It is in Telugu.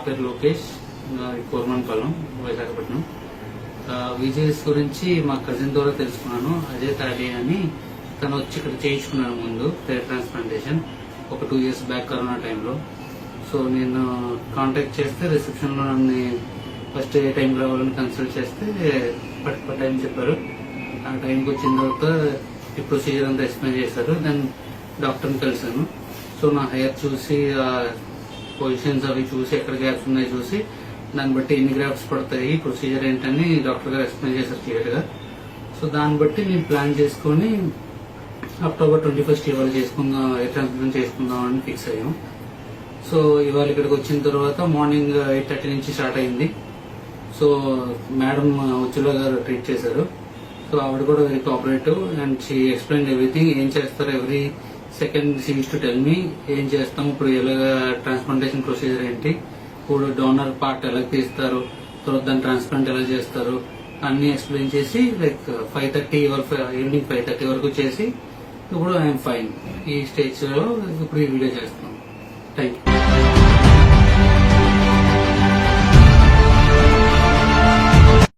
పేరు లోకేష్, కోర్మన్పాలెం, విశాఖపట్నం. విజయస్ గురించి మా కజిన్ ద్వారా తెలుసుకున్నాను. అజయ్ తాడి అని తను వచ్చి ఇక్కడ చేయించుకున్నాను ముందు హెయిర్ ట్రాన్స్ప్లాంటేషన్ ఒక 2 years బ్యాక్ కరోనా టైంలో. సో నేను కాంటాక్ట్ చేస్తే రిసెప్షన్లో నన్ను ఫస్ట్ ఏ టైంలో రావాలని కన్సల్ట్ చేస్తే పర్టికులర్ టైం చెప్పారు. ఆ టైంకి వచ్చిన తర్వాత ఈ ప్రొసీజర్ అంతా ఎక్స్ప్లెయిన్ చేశారు. దెన్ డాక్టర్ని కలిసాను. సో నా హెయిర్ చూసి పొజిషన్స్ అవి చూసి ఎక్కడ గ్యాప్స్ ఉన్నాయి చూసి దాన్ని బట్టి ఎన్ని గ్రాఫ్స్ పడతాయి, ప్రొసీజర్ ఏంటని డాక్టర్ గారు ఎక్స్ప్లెయిన్ చేశారు క్లియర్ గా. సో దాన్ని బట్టి నేను ప్లాన్ చేసుకుని October 21st ఇవాళ చేసుకుందాం, హెయిర్ ట్రాన్స్ప్లాంట్ చేసుకుందాం అని ఫిక్స్ అయ్యాం. సో ఇవాళ ఇక్కడికి వచ్చిన తర్వాత మార్నింగ్ 8:30 నుంచి స్టార్ట్ అయింది. సో మేడం ఉజ్జుల గారు ట్రీట్ చేశారు. సో ఆవిడ కూడా very cooperative and she explain everything. ఏం చేస్తారు every second she use to tell me ఏం చేస్తాం, ఇప్పుడు ఎలాగా ట్రాన్స్ప్లాంటేషన్ ప్రొసీజర్ ఏంటి, ఇప్పుడు డోనర్ పార్ట్ ఎలా తీస్తారు, తర్వాత దాన్ని ట్రాన్స్ప్లాంట్ ఎలా చేస్తారు అన్ని ఎక్స్ప్లెయిన్ చేసి లైక్ 5:30 ఈవినింగ్ 5:30 వరకు చేసి ఇప్పుడు ఐఎమ్ ఫైన్. ఈ స్టేజ్ లో ఇప్పుడు ఈ వీడియో చేస్తున్నాం. Thank you.